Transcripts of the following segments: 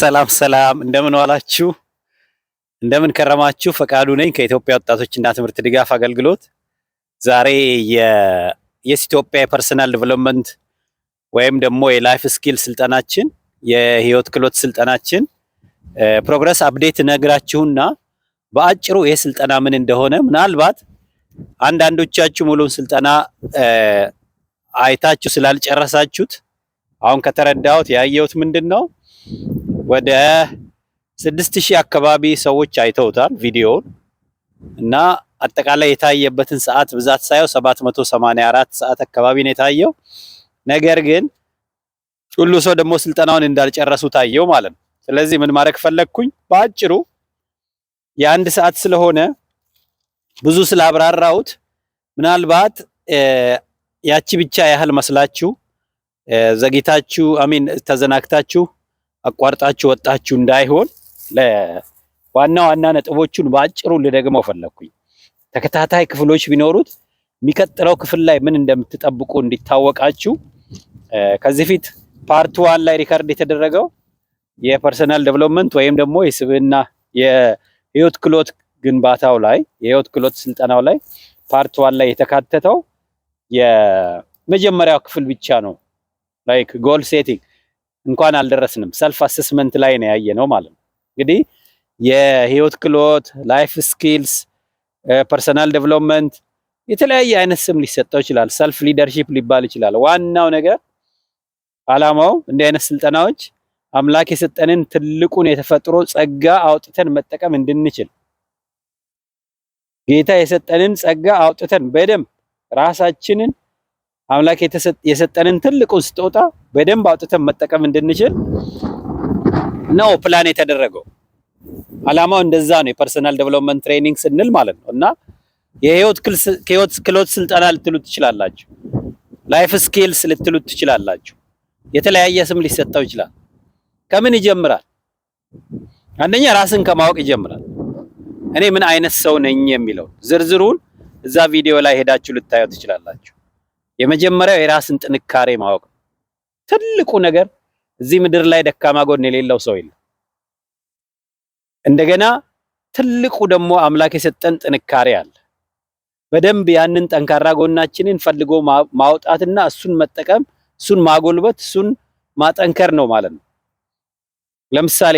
ሰላም ሰላም፣ እንደምን ዋላችሁ? እንደምን ከረማችሁ? ፈቃዱ ነኝ ከኢትዮጵያ ወጣቶችና ትምህርት ድጋፍ አገልግሎት። ዛሬ የኢትዮጵያ የፐርሰናል ዴቨሎፕመንት ወይም ደግሞ የላይፍ ስኪል ስልጠናችን የህይወት ክህሎት ስልጠናችን ፕሮግረስ አፕዴት ነግራችሁና በአጭሩ ይሄ ስልጠና ምን እንደሆነ ምናልባት አንዳንዶቻችሁ ሙሉን ስልጠና አይታችሁ ስላልጨረሳችሁት አሁን ከተረዳሁት ያየሁት ምንድነው ወደ 6000 አካባቢ ሰዎች አይተውታል ቪዲዮውን እና አጠቃላይ የታየበትን ሰዓት ብዛት ሳይው 784 ሰዓት አካባቢ ነው የታየው። ነገር ግን ሁሉ ሰው ደግሞ ስልጠናውን እንዳልጨረሱ ታየው ማለት ነው። ስለዚህ ምን ማድረግ ፈለግኩኝ በአጭሩ የአንድ ሰዓት ስለሆነ ብዙ ስላብራራሁት ምናልባት ያቺ ብቻ ያህል መስላችሁ ዘግይታችሁ ተዘናግታችሁ አቋርጣችሁ ወጣችሁ እንዳይሆን ለዋና ዋና ነጥቦቹን በአጭሩ ልደግመው ፈለግኩኝ። ተከታታይ ክፍሎች ቢኖሩት የሚቀጥለው ክፍል ላይ ምን እንደምትጠብቁ እንዲታወቃችሁ ከዚህ ፊት ፓርት 1 ላይ ሪከርድ የተደረገው የፐርሰናል ዴቨሎፕመንት ወይም ደግሞ የስብዕና የህይወት ክህሎት ግንባታው ላይ የህይወት ክህሎት ስልጠናው ላይ ፓርት 1 ላይ የተካተተው የመጀመሪያው ክፍል ብቻ ነው። ላይክ ጎል ሴቲንግ እንኳን አልደረስንም፣ ሰልፍ አሰስመንት ላይ ነው ያየነው ማለት ነው። እንግዲህ የህይወት ክህሎት ላይፍ ስኪልስ ፐርሰናል ዴቨሎፕመንት የተለያየ አይነት ስም ሊሰጠው ይችላል። ሰልፍ ሊደርሺፕ ሊባል ይችላል። ዋናው ነገር አላማው እንዲህ አይነት ስልጠናዎች አምላክ የሰጠንን ትልቁን የተፈጥሮ ጸጋ አውጥተን መጠቀም እንድንችል ጌታ የሰጠንን ጸጋ አውጥተን በደንብ ራሳችንን አምላክ የሰጠንን ትልቁን ስጦታ በደንብ አውጥተን መጠቀም እንድንችል ነው ፕላን የተደረገው። አላማው እንደዛ ነው። የፐርሰናል ዴቨሎፕመንት ትሬኒንግ ስንል ማለት ነው። እና የህይወት ክህሎት ስልጠና ልትሉት ትችላላችሁ፣ ላይፍ ስኪልስ ልትሉት ትችላላችሁ። የተለያየ ስም ሊሰጠው ይችላል። ከምን ይጀምራል? አንደኛ ራስን ከማወቅ ይጀምራል። እኔ ምን አይነት ሰው ነኝ የሚለው ዝርዝሩን እዛ ቪዲዮ ላይ ሄዳችሁ ልታዩ ትችላላችሁ። የመጀመሪያው የራስን ጥንካሬ ማወቅ ነው። ትልቁ ነገር እዚህ ምድር ላይ ደካማ ጎን የሌለው ሰው የለም። እንደገና ትልቁ ደግሞ አምላክ የሰጠን ጥንካሬ አለ። በደንብ ያንን ጠንካራ ጎናችንን ፈልጎ ማውጣትና እሱን መጠቀም፣ እሱን ማጎልበት፣ እሱን ማጠንከር ነው ማለት ነው። ለምሳሌ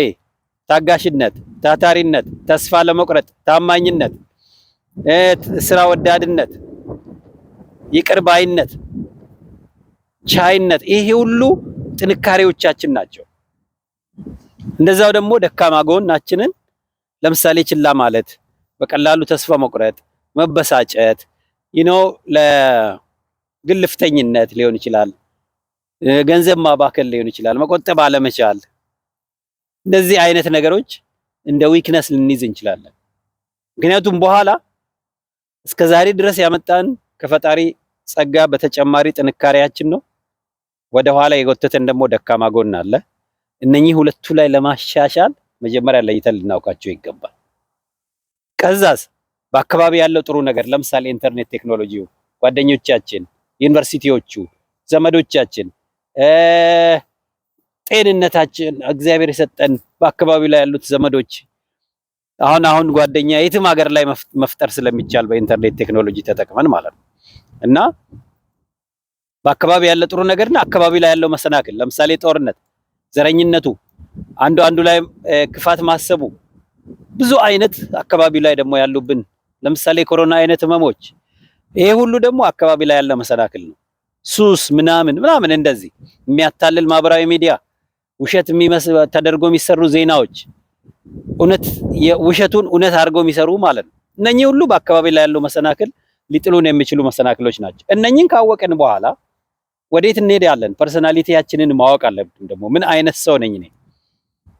ታጋሽነት፣ ታታሪነት፣ ተስፋ ለመቁረጥ፣ ታማኝነት፣ ስራ ወዳድነት፣ ይቅር ባይነት፣ ቻይነት፣ ይሄ ሁሉ ጥንካሬዎቻችን ናቸው። እንደዛው ደግሞ ደካማ ጎናችንን ለምሳሌ ችላ ማለት፣ በቀላሉ ተስፋ መቁረጥ፣ መበሳጨት፣ ለግልፍተኝነት ሊሆን ይችላል፣ ገንዘብ ማባከል ሊሆን ይችላል፣ መቆጠብ አለመቻል፣ እንደዚህ አይነት ነገሮች እንደ ዊክነስ ልንይዝ እንችላለን። ምክንያቱም በኋላ እስከዛሬ ድረስ ያመጣን ከፈጣሪ ጸጋ በተጨማሪ ጥንካሬያችን ነው። ወደ ኋላ የጎተተን ደግሞ ደካማ ጎን አለ። እነኚህ ሁለቱ ላይ ለማሻሻል መጀመሪያ ለይተን ልናውቃቸው ይገባል። ከዛስ በአካባቢ ያለው ጥሩ ነገር ለምሳሌ ኢንተርኔት ቴክኖሎጂው፣ ጓደኞቻችን፣ ዩኒቨርሲቲዎቹ፣ ዘመዶቻችን፣ ጤንነታችን፣ እግዚአብሔር የሰጠን በአካባቢው ላይ ያሉት ዘመዶች አሁን ጓደኛ የትም ሀገር ላይ መፍጠር ስለሚቻል በኢንተርኔት ቴክኖሎጂ ተጠቅመን ማለት ነው። እና በአካባቢ ያለ ጥሩ ነገርና አካባቢ ላይ ያለው መሰናክል ለምሳሌ ጦርነት፣ ዘረኝነቱ፣ አንዱ ላይ ክፋት ማሰቡ፣ ብዙ አይነት አካባቢ ላይ ደግሞ ያሉብን ለምሳሌ ኮሮና አይነት ህመሞች፣ ይሄ ሁሉ ደግሞ አካባቢ ላይ ያለ መሰናክል ነው። ሱስ ምናምን እንደዚህ የሚያታልል ማህበራዊ ሚዲያ፣ ውሸት ተደርጎ የሚሰሩ ዜናዎች፣ ውሸቱን እውነት አድርገው የሚሰሩ ማለት ነው። እነኚህ ሁሉ በአካባቢ ላይ ያለው መሰናክል ሊጥሉን የሚችሉ መሰናክሎች ናቸው። እነኚህን ካወቅን በኋላ ወዴት እንሄዳለን? ፐርሰናሊቲያችንን ማወቅ አለብን። ደግሞ ምን አይነት ሰው ነኝ እኔ?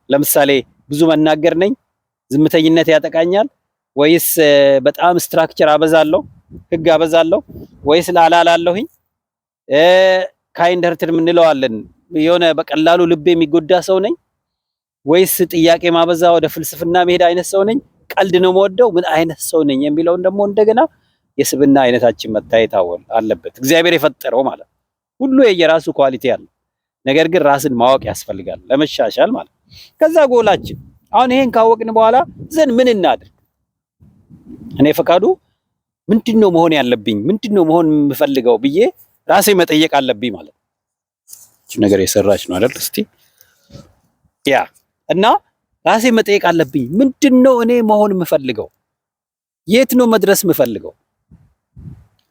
ለምሳሌ ብዙ መናገር ነኝ፣ ዝምተኝነት ያጠቃኛል፣ ወይስ በጣም ስትራክቸር አበዛለሁ፣ ህግ አበዛለሁ፣ ወይስ ላላላለሁኝ? ካይንድ ሀርትድ የምንለው አለን፣ የሆነ በቀላሉ ልብ የሚጎዳ ሰው ነኝ፣ ወይስ ጥያቄ ማበዛ ወደ ፍልስፍና መሄድ አይነት ሰው ነኝ? ቀልድ ነው የምወደው? ምን አይነት ሰው ነኝ የሚለውን ደግሞ እንደገና የስብዕና አይነታችን መታየት አለበት። እግዚአብሔር የፈጠረው ማለት ሁሉ የየራሱ ኳሊቲ አለ። ነገር ግን ራስን ማወቅ ያስፈልጋል ለመሻሻል ማለት ከዛ ጎላችን አሁን ይሄን ካወቅን በኋላ ዘን ምን እናድርግ? እኔ ፈቃዱ ምንድነው መሆን ያለብኝ? ምንድነው መሆን የምፈልገው ብዬ ራሴ መጠየቅ አለብኝ ማለት ነው። እቺ ነገር የሰራች ነው አይደል? እስቲ ያ እና ራሴ መጠየቅ አለብኝ። ምንድነው እኔ መሆን የምፈልገው? የት ነው መድረስ የምፈልገው?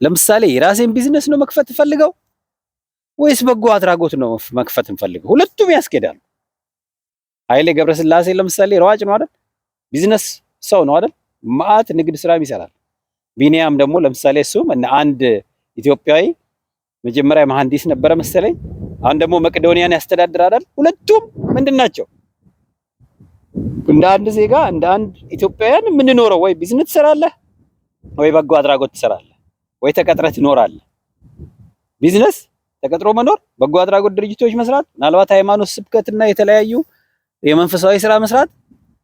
ለምሳሌ የራሴን ቢዝነስ ነው መክፈት ፈልገው ወይስ በጎ አድራጎት ነው መክፈት ፈልገው? ሁለቱም ያስኬዳሉ። ኃይሌ ገብረስላሴ ለምሳሌ ሯጭ ነው አይደል? ቢዝነስ ሰው ነው አይደል? ማአት ንግድ ስራም ይሰራል። ቢኒያም ደግሞ ለምሳሌ እሱም እና አንድ ኢትዮጵያዊ መጀመሪያ መሐንዲስ ነበረ መሰለኝ፣ አሁን ደግሞ መቄዶንያን ያስተዳድራል። ሁለቱም ምንድናቸው? እንደ አንድ ዜጋ እንደ አንድ ኢትዮጵያውያን የምንኖረው ወይ ቢዝነስ ትሰራለህ ወይ በጎ አድራጎት ትሰራለህ ወይ ተቀጥረህ ትኖራለህ። ቢዝነስ ተቀጥሮ መኖር፣ በጎ አድራጎት ድርጅቶች መስራት፣ ምናልባት ሃይማኖት ስብከትና የተለያዩ የመንፈሳዊ ስራ መስራት፣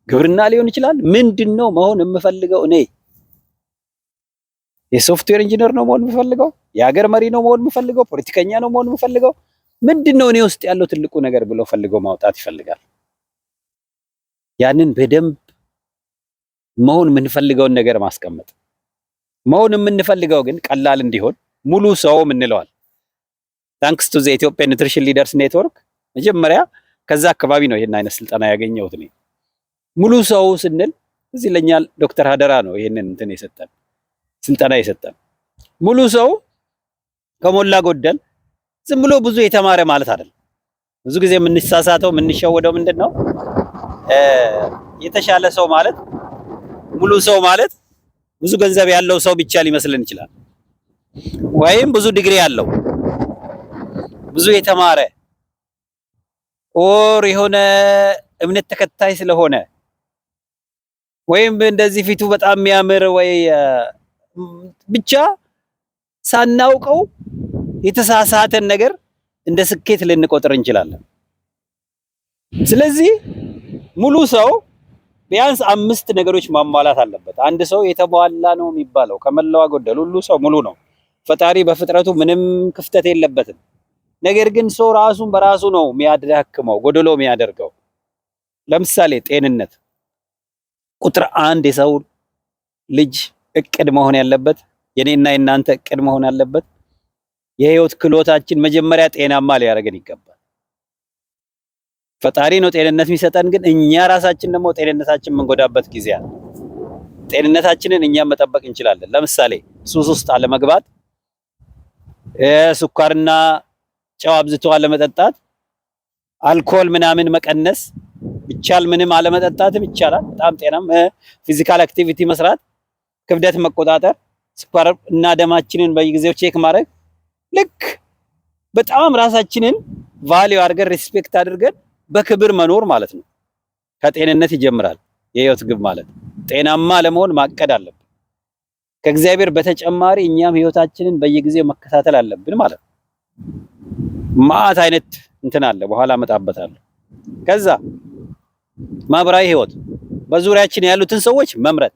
ግብርና ሊሆን ይችላል። ምንድነው መሆን የምፈልገው እኔ? የሶፍትዌር ኢንጂነር ነው መሆን የምፈልገው? የሀገር መሪ ነው መሆን የምፈልገው? ፖለቲከኛ ነው መሆን የምፈልገው? ምንድነው እኔ ውስጥ ያለው ትልቁ ነገር ብሎ ፈልገው ማውጣት ይፈልጋል። ያንን በደንብ መሆን የምንፈልገውን ነገር ማስቀመጥ። መሆን የምንፈልገው ግን ቀላል እንዲሆን ሙሉ ሰው እንለዋል። ታንክስ ቱ ዘ ኢትዮጵያ ኒውትሪሽን ሊደርስ ኔትወርክ መጀመሪያ ከዛ አካባቢ ነው ይሄን አይነት ስልጠና ያገኘሁት እኔ። ሙሉ ሰው ስንል እዚህ ለኛል ዶክተር ሀደራ ነው ይሄንን እንትን የሰጠን ስልጠና የሰጠን። ሙሉ ሰው ከሞላ ጎደል ዝም ብሎ ብዙ የተማረ ማለት አይደለም። ብዙ ጊዜ የምንሳሳተው የምንሸወደው ምንድነው? የተሻለ ሰው ማለት ሙሉ ሰው ማለት ብዙ ገንዘብ ያለው ሰው ብቻ ሊመስልን ይችላል። ወይም ብዙ ዲግሪ ያለው ብዙ የተማረ ኦር የሆነ እምነት ተከታይ ስለሆነ ወይም እንደዚህ ፊቱ በጣም የሚያምር ወይ ብቻ ሳናውቀው የተሳሳተን ነገር እንደ ስኬት ልንቆጥር እንችላለን። ስለዚህ ሙሉ ሰው ቢያንስ 5 ነገሮች ማሟላት አለበት። አንድ ሰው የተሟላ ነው የሚባለው ከመላው ጎደል ሁሉ ሰው ሙሉ ነው። ፈጣሪ በፍጥረቱ ምንም ክፍተት የለበትም። ነገር ግን ሰው ራሱን በራሱ ነው የሚያዳክመው፣ ጎደሎ የሚያደርገው። ለምሳሌ ጤንነት ቁጥር 1 የሰው ልጅ እቅድ መሆን ያለበት፣ የኔና የናንተ እቅድ መሆን ያለበት የህይወት ክህሎታችን መጀመሪያ ጤናማ ሊያደርገን ይገባል። ፈጣሪ ነው ጤንነት የሚሰጠን፣ ግን እኛ ራሳችን ደግሞ ጤንነታችን የምንጎዳበት ጊዜ አለ። ጤንነታችንን እኛም መጠበቅ እንችላለን። ለምሳሌ ሱስ ውስጥ አለመግባት፣ ስኳርና ጨው አብዝቶ አለመጠጣት፣ አልኮል ምናምን መቀነስ ይቻል፣ ምንም አለመጠጣትም ይቻላል። በጣም ጤናም ፊዚካል አክቲቪቲ መስራት፣ ክብደት መቆጣጠር፣ ስኳር እና ደማችንን በየጊዜው ቼክ ማድረግ፣ ልክ በጣም ራሳችንን ቫልዩ አድርገን ሪስፔክት አድርገን በክብር መኖር ማለት ነው። ከጤንነት ይጀምራል የህይወት ግብ ማለት። ጤናማ ለመሆን ማቀድ አለብን። ከእግዚአብሔር በተጨማሪ እኛም ህይወታችንን በየጊዜው መከታተል አለብን ማለት ነው። ማአት አይነት እንትን አለ፣ በኋላ እመጣበታለሁ። ከዛ ማህበራዊ ህይወት፣ በዙሪያችን ያሉትን ሰዎች መምረጥ።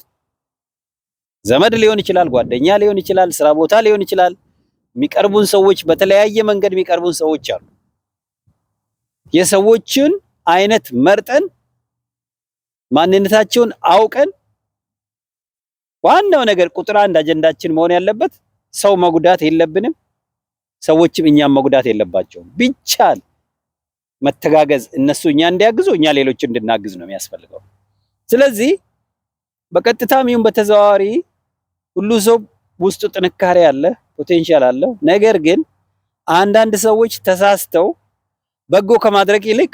ዘመድ ሊሆን ይችላል፣ ጓደኛ ሊሆን ይችላል፣ ስራ ቦታ ሊሆን ይችላል። የሚቀርቡን ሰዎች በተለያየ መንገድ የሚቀርቡን ሰዎች አሉ። የሰዎችን አይነት መርጠን ማንነታቸውን አውቀን ዋናው ነገር ቁጥር 1 አጀንዳችን መሆን ያለበት ሰው መጉዳት የለብንም፣ ሰዎችም እኛም መጉዳት የለባቸውም። ቢቻል መተጋገዝ፣ እነሱ እኛ እንዲያግዙ እኛ ሌሎች እንድናግዝ ነው የሚያስፈልገው። ስለዚህ በቀጥታም ይሁን በተዘዋዋሪ ሁሉ ሰው ውስጡ ጥንካሬ አለ፣ ፖቴንሻል አለው። ነገር ግን አንዳንድ ሰዎች ተሳስተው በጎ ከማድረግ ይልቅ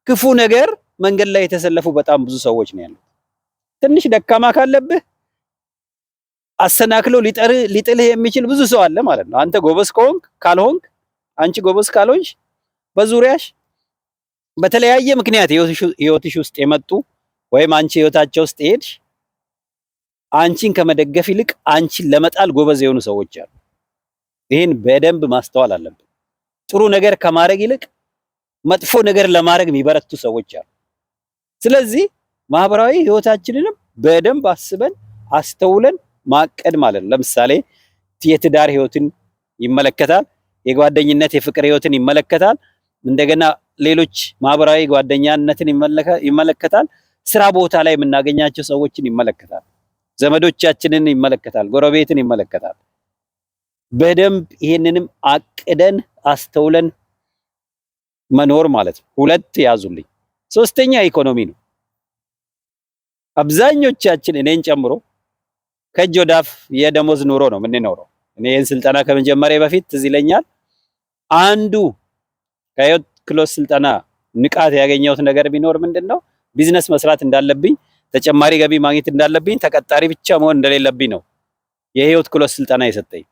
ክፉ ነገር መንገድ ላይ የተሰለፉ በጣም ብዙ ሰዎች ነው ያሉት። ትንሽ ደካማ ካለብህ አሰናክሎ ሊጥልህ የሚችል ብዙ ሰው አለ ማለት ነው። አንተ ጎበዝ ካልሆንክ፣ አንቺ ጎበዝ ካልሆንሽ በዙሪያሽ በተለያየ ምክንያት ህይወትሽ ውስጥ የመጡ ወይም አንቺ ህይወታቸው ውስጥ ሄድሽ አንቺን ከመደገፍ ይልቅ አንቺን ለመጣል ጎበዝ የሆኑ ሰዎች አሉ። ይሄን በደንብ ማስተዋል አለብን። ጥሩ ነገር ከማድረግ ይልቅ መጥፎ ነገር ለማድረግ የሚበረቱ ሰዎች አሉ። ስለዚህ ማህበራዊ ህይወታችንንም በደንብ አስበን አስተውለን ማቀድ ማለት ነው። ለምሳሌ የትዳር ህይወትን ይመለከታል፣ የጓደኝነት የፍቅር ህይወትን ይመለከታል። እንደገና ሌሎች ማህበራዊ ጓደኛነትን ይመለከታል። ስራ ቦታ ላይ የምናገኛቸው ሰዎችን ይመለከታል። ዘመዶቻችንን ይመለከታል። ጎረቤትን ይመለከታል። በደንብ ይሄንንም አቅደን አስተውለን መኖር ማለት ነው። ሁለት ያዙልኝ። ሶስተኛ ኢኮኖሚ ነው። አብዛኞቻችን እኔን ጨምሮ ከእጅ ወዳፍ የደሞዝ ኑሮ ነው የምንኖረው። እኔ ይህን ስልጠና ከመጀመሪያ በፊት ትዝ ይለኛል አንዱ ከህይወት ክህሎት ስልጠና ንቃት ያገኘሁት ነገር ቢኖር ምንድነው ቢዝነስ መስራት እንዳለብኝ፣ ተጨማሪ ገቢ ማግኘት እንዳለብኝ፣ ተቀጣሪ ብቻ መሆን እንደሌለብኝ ነው የህይወት ክህሎት ስልጠና የሰጠኝ።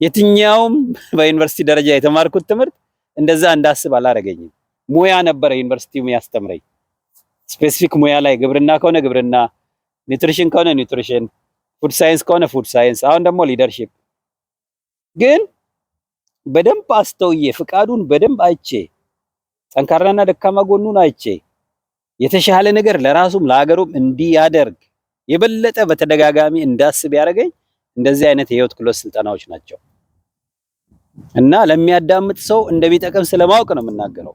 የትኛውም በዩኒቨርሲቲ ደረጃ የተማርኩት ትምህርት እንደዛ እንዳስብ አላረገኝም። ሙያ ነበረ ዩኒቨርሲቲው የሚያስተምረኝ። ስፔሲፊክ ሙያ ላይ ግብርና ከሆነ ግብርና፣ ኒውትሪሽን ከሆነ ኒውትሪሽን፣ ፉድ ሳይንስ ከሆነ ፉድ ሳይንስ፣ አሁን ደግሞ ሊደርሺፕ። ግን በደንብ አስተውዬ ፍቃዱን በደንብ አይቼ ጠንካራና ደካማ ጎኑን አይቼ የተሻለ ነገር ለራሱም ለሀገሩም እንዲያደርግ የበለጠ በተደጋጋሚ እንዳስብ ያደረገኝ እንደዚህ አይነት የህይወት ክህሎት ስልጠናዎች ናቸው። እና ለሚያዳምጥ ሰው እንደሚጠቅም ስለማወቅ ነው የምናገረው።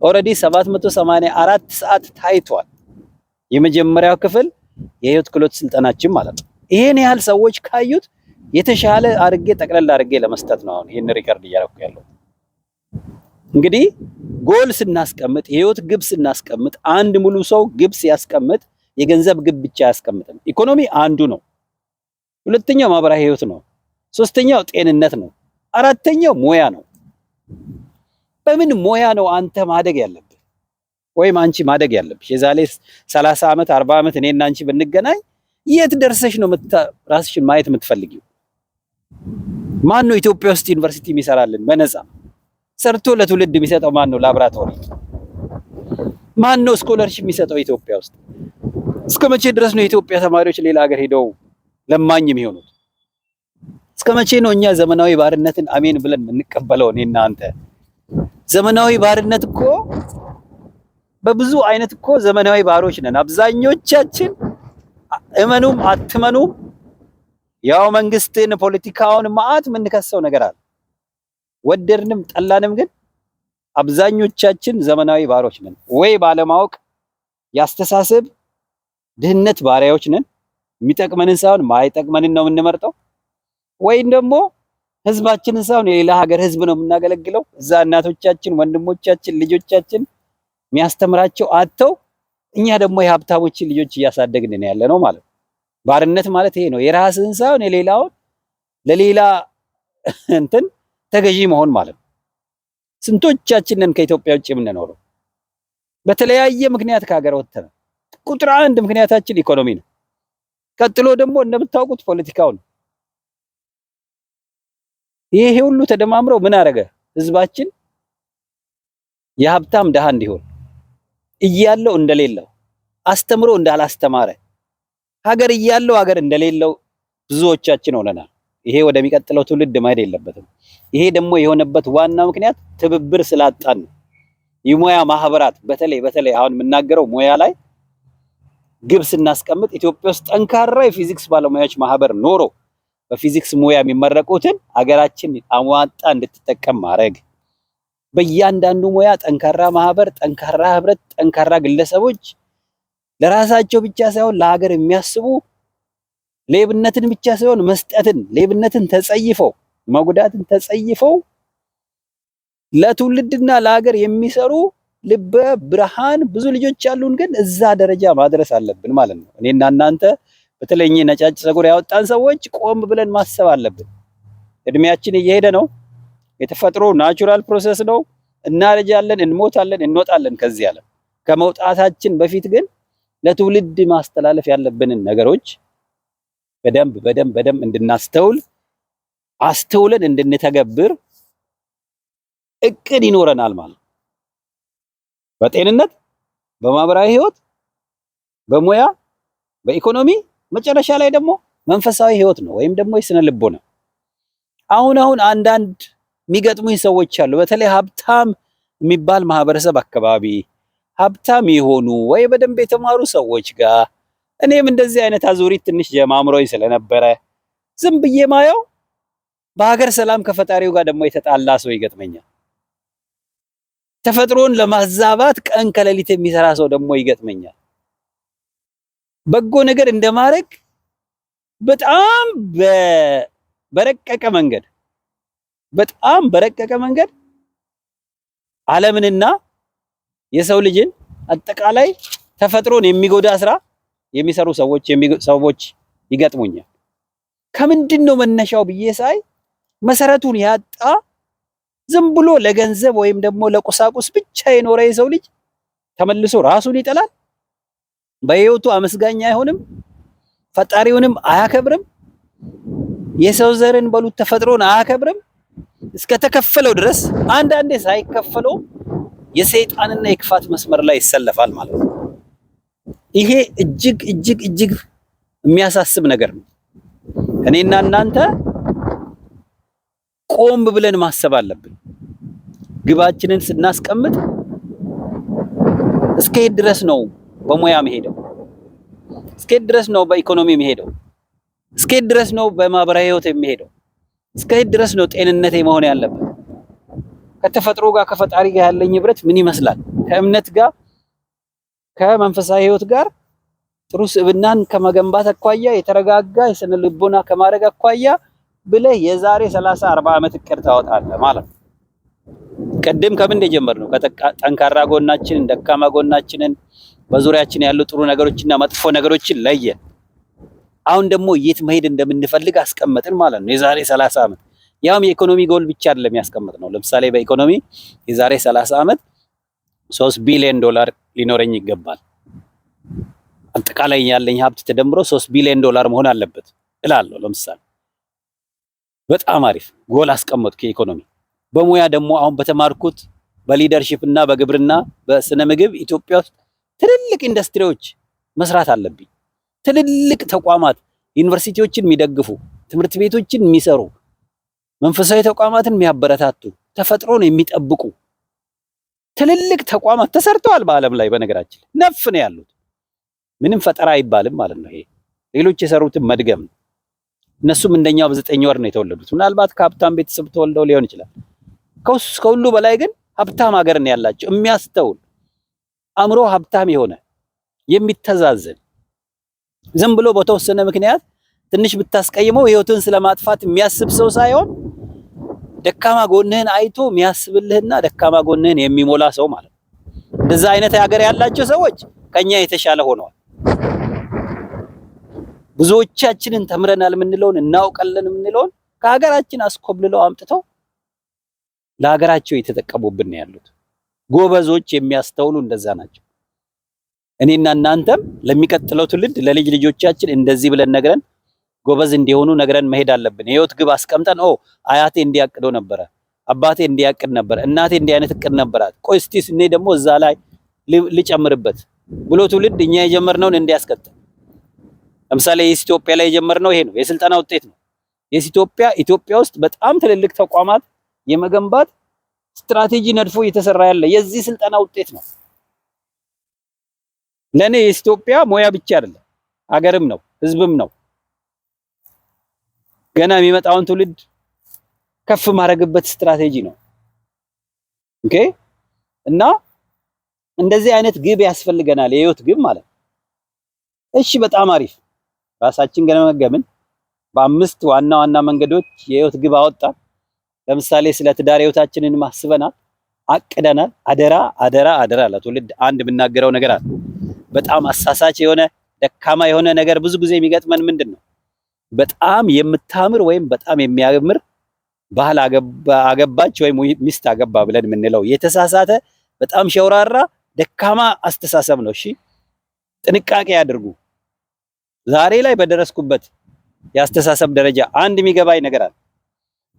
ኦልሬዲ 784 ሰዓት ታይቷል። የመጀመሪያው ክፍል የህይወት ክህሎት ስልጠናችን ማለት ነው። ይሄን ያህል ሰዎች ካዩት የተሻለ አድርጌ ጠቅለል አድርጌ ለመስጠት ነው አሁን ይሄን ሪከርድ እያደረኩ ያለው። እንግዲህ ጎል ስናስቀምጥ፣ የህይወት ግብ ስናስቀምጥ፣ አንድ ሙሉ ሰው ግብ ሲያስቀምጥ የገንዘብ ግብ ብቻ አያስቀምጥም። ኢኮኖሚ አንዱ ነው። ሁለተኛው ማህበራዊ ህይወት ነው። ሶስተኛው ጤንነት ነው። አራተኛው ሙያ ነው። በምን ሙያ ነው አንተ ማደግ ያለብህ ወይም አንቺ ማደግ ያለብሽ? የዛሬ 30 ዓመት 40 ዓመት እኔና አንቺ ብንገናኝ የት ደርሰሽ ነው ራስሽን ማየት የምትፈልጊው? ማን ነው ኢትዮጵያ ውስጥ ዩኒቨርሲቲ የሚሰራልን በነፃ ሰርቶ ለትውልድ የሚሰጠው? ማን ነው ላብራቶሪ? ማን ነው ስኮለርሺፕ የሚሰጠው ኢትዮጵያ ውስጥ? እስከ መቼ ድረስ ነው የኢትዮጵያ ተማሪዎች ሌላ ሀገር ሄደው ለማኝ የሚሆኑት? እስከ መቼ ነው እኛ ዘመናዊ ባርነትን አሜን ብለን የምንቀበለው? እኔና አንተ ዘመናዊ ባርነት እኮ በብዙ አይነት እኮ ዘመናዊ ባሮች ነን አብዛኞቻችን። እመኑም አትመኑም ያው መንግስትን፣ ፖለቲካውን ማአት የምንከሰው ነገር አለ። ወደድንም ጠላንም ግን አብዛኞቻችን ዘመናዊ ባሮች ነን። ወይ ባለማወቅ ያስተሳሰብ ድህነት ባሪያዎች ነን። የሚጠቅመንን ሳይሆን ማይጠቅመንን ነው የምንመርጠው። ወይም ደግሞ ህዝባችንን ሳይሆን የሌላ ሀገር ህዝብ ነው የምናገለግለው። እዛ እናቶቻችን፣ ወንድሞቻችን፣ ልጆቻችን የሚያስተምራቸው አጥተው እኛ ደግሞ የሀብታሞችን ልጆች እያሳደግን ነው ያለ ነው ማለት ነው። ባርነት ማለት ይሄ ነው። የራስህን ሳይሆን የሌላውን ለሌላ እንትን ተገዢ መሆን ማለት ነው። ስንቶቻችንን ከኢትዮጵያ ውጭ የምንኖረው በተለያየ ምክንያት ከሀገር ወጥተን፣ ቁጥር አንድ ምክንያታችን ኢኮኖሚ ነው። ቀጥሎ ደግሞ እንደምታውቁት ፖለቲካው ነው። ይሄ ሁሉ ተደማምረው ምን አረገ? ህዝባችን የሀብታም ደሃ እንዲሆን እያለው እንደሌለው፣ አስተምሮ እንዳላስተማረ፣ ሀገር እያለው ሀገር እንደሌለው ብዙዎቻችን ሆነናል። ይሄ ወደሚቀጥለው ትውልድ መሄድ የለበትም። ይሄ ደግሞ የሆነበት ዋና ምክንያት ትብብር ስላጣን ነው። የሙያ ማህበራት በተለይ አሁን የምናገረው ሙያ ላይ ግብ ስናስቀምጥ ኢትዮጵያ ውስጥ ጠንካራ የፊዚክስ ባለሙያዎች ማህበር ኖሮ በፊዚክስ ሙያ የሚመረቁትን ሀገራችን አሟጣ እንድትጠቀም ማድረግ፣ በእያንዳንዱ ሙያ ጠንካራ ማህበር፣ ጠንካራ ህብረት፣ ጠንካራ ግለሰቦች ለራሳቸው ብቻ ሳይሆን ለሀገር የሚያስቡ ሌብነትን ብቻ ሳይሆን መስጠትን፣ ሌብነትን ተጸይፈው መጉዳትን ተጸይፈው ለትውልድና ለሀገር የሚሰሩ ልበ ብርሃን ብዙ ልጆች ያሉን፣ ግን እዛ ደረጃ ማድረስ አለብን ማለት ነው። እኔና እናንተ በተለይ ነጫጭ ፀጉር ያወጣን ሰዎች ቆም ብለን ማሰብ አለብን። እድሜያችን እየሄደ ነው። የተፈጥሮ ናቹራል ፕሮሰስ ነው። እናረጃለን፣ እንሞታለን፣ እንወጣለን ከዚህ ዓለም። ከመውጣታችን በፊት ግን ለትውልድ ማስተላለፍ ያለብንን ነገሮች በደንብ እንድናስተውል፣ አስተውለን እንድንተገብር እቅድ ይኖረናል ማለት ነው። በጤንነት፣ በማህበራዊ ህይወት፣ በሙያ፣ በኢኮኖሚ፣ መጨረሻ ላይ ደግሞ መንፈሳዊ ህይወት ነው ወይም ደግሞ የስነ ልቦና። አሁን አንዳንድ የሚገጥሙኝ ሰዎች አሉ። በተለይ ሀብታም የሚባል ማህበረሰብ አካባቢ ሀብታም የሆኑ ወይ በደንብ የተማሩ ሰዎች ጋር እኔም እንደዚህ አይነት አዙሪት ትንሽ ጀማምሮኝ ስለነበረ ዝም ብዬ ማየው በሀገር ሰላም ከፈጣሪው ጋር ደግሞ የተጣላ ሰው ይገጥመኛል። ተፈጥሮን ለማዛባት ቀን ከሌሊት የሚሰራ ሰው ደግሞ ይገጥመኛል። በጎ ነገር እንደማድረግ በጣም በረቀቀ መንገድ ዓለምንና የሰው ልጅን አጠቃላይ ተፈጥሮን የሚጎዳ ስራ የሚሰሩ ሰዎች ይገጥሙኛል። ከምንድነው መነሻው ብዬ ሳይ መሰረቱን ያጣ ዝም ብሎ ለገንዘብ ወይም ደግሞ ለቁሳቁስ ብቻ የኖረ የሰው ልጅ ተመልሶ ራሱን ይጠላል። በህይወቱ አመስጋኝ አይሆንም። ፈጣሪውንም አያከብርም። የሰው ዘርን በሉት ተፈጥሮን አያከብርም። እስከ ተከፈለው ድረስ አንዳንዴ ሳይከፈለው የሰይጣንና የክፋት መስመር ላይ ይሰለፋል ማለት ነው። ይሄ እጅግ የሚያሳስብ ነገር ነው። እኔና እናንተ ቆም ብለን ማሰብ አለብን። ግባችንን ስናስቀምጥ እስከየት ድረስ ነው በሙያ መሄደው? እስከየት ድረስ ነው በኢኮኖሚ መሄደው? እስከየት ድረስ ነው በማህበራዊ ህይወት የሚሄደው? እስከየት ድረስ ነው ጤንነቴ መሆን ያለበት? ከተፈጥሮ ጋር ከፈጣሪ ጋር ያለኝ ህብረት ምን ይመስላል? ከእምነት ጋር ከመንፈሳዊ ህይወት ጋር ጥሩ ስብዕናን ከመገንባት አኳያ የተረጋጋ የስነ ልቦና ከማድረግ አኳያ ብለህ የዛሬ 30 40 ዓመት እቅድ ታወጣለህ ማለት ነው። ቅድም ከምን እንደጀመርነው ጠንካራ ጎናችንን፣ ደካማ ጎናችንን፣ በዙሪያችን ያሉ ጥሩ ነገሮችና መጥፎ ነገሮችን ለየን። አሁን ደግሞ የት መሄድ እንደምንፈልግ አስቀመጥን ማለት ነው። የዛሬ 30 ዓመት ያውም የኢኮኖሚ ጎል ብቻ አይደለም ያስቀመጥነው። ለምሳሌ በኢኮኖሚ የዛሬ 30 ዓመት $3 ቢሊዮን ሊኖረኝ ይገባል። አጠቃላይ ያለኝ ሀብት ተደምሮ $3 ቢሊዮን መሆን አለበት እላለሁ። ለምሳሌ በጣም አሪፍ ጎል አስቀመጥኩ የኢኮኖሚ። በሙያ ደግሞ አሁን በተማርኩት በሊደርሺፕ እና በግብርና በስነ ምግብ ኢትዮጵያ ውስጥ ትልልቅ ኢንዱስትሪዎች መስራት አለብኝ። ትልልቅ ተቋማት ዩኒቨርሲቲዎችን የሚደግፉ ትምህርት ቤቶችን የሚሰሩ መንፈሳዊ ተቋማትን የሚያበረታቱ ተፈጥሮን የሚጠብቁ ትልልቅ ተቋማት ተሰርተዋል በዓለም ላይ። በነገራችን ነፍ ነው ያሉት። ምንም ፈጠራ አይባልም ማለት ነው። ይሄ ሌሎች የሰሩትን መድገም ነው። እነሱም እንደኛው በ9 ወር ነው የተወለዱት። ምናልባት ከሀብታም ቤተሰብ ተወልደው ሊሆን ይችላል። ከሁሉ በላይ ግን ሀብታም ሀገር ነው ያላቸው። የሚያስተውል አእምሮ ሀብታም የሆነ የሚተዛዘን ዝም ብሎ በተወሰነ ምክንያት ትንሽ ብታስቀይመው ህይወትን ስለማጥፋት የሚያስብ ሰው ሳይሆን ደካማ ጎንህን አይቶ የሚያስብልህና ደካማ ጎንህን የሚሞላ ሰው ማለት ነው። እንደዛ አይነት ሀገር ያላቸው ሰዎች ከኛ የተሻለ ሆነዋል። ብዙዎቻችንን ተምረናል የምንለውን እናውቃለን የምንለውን ከሀገራችን አስኮብልለው አምጥተው ለሀገራቸው የተጠቀሙብን ነው ያሉት። ጎበዞች የሚያስተውሉ እንደዛ ናቸው። እኔና እናንተም ለሚቀጥለው ትውልድ ለልጅ ልጆቻችን እንደዚህ ብለን ነግረን ጎበዝ እንዲሆኑ ነግረን መሄድ አለብን። የህይወት ግብ አስቀምጠን አያቴ እንዲያቅደው ነበረ፣ አባቴ እንዲያቅድ ነበር፣ እናቴ እንዲህ አይነት እቅድ ነበራት፣ ቆይ እስቲ እኔ ደግሞ እዛ ላይ ልጨምርበት ብሎ ትውልድ እኛ የጀመርነውን እንዲያስቀጥል። ለምሳሌ የኢትዮጵያ ላይ የጀመርነው ይሄ ነው፣ የስልጠና ውጤት ነው። ኢትዮጵያ ውስጥ በጣም ትልልቅ ተቋማት የመገንባት ስትራቴጂ ነድፎ እየተሰራ ያለ የዚህ ስልጠና ውጤት ነው። ለኔ የኢትዮጵያ ሙያ ብቻ አይደለም፣ ሀገርም ነው፣ ህዝብም ነው። ገና የሚመጣውን ትውልድ ከፍ ማድረግበት ስትራቴጂ ነው። ኦኬ። እና እንደዚህ አይነት ግብ ያስፈልገናል፣ የህይወት ግብ ማለት። እሺ፣ በጣም አሪፍ። ራሳችን ገመገምን። በአምስት ዋና ዋና መንገዶች የህይወት ግብ አወጣን። ለምሳሌ ስለ ትዳር ህይወታችንን ማስበናል፣ አቅደናል። አደራ ለትውልድ አንድ የምናገረው ነገር አለ። በጣም አሳሳች የሆነ ደካማ የሆነ ነገር ብዙ ጊዜ የሚገጥመን ምንድን ነው? በጣም የምታምር ወይም በጣም የሚያምር ባህል አገባች ወይም ሚስት አገባ ብለን የምንለው የተሳሳተ በጣም ሸውራራ ደካማ አስተሳሰብ ነው። እሺ፣ ጥንቃቄ ያድርጉ። ዛሬ ላይ በደረስኩበት የአስተሳሰብ ደረጃ አንድ የሚገባኝ ነገር አለ።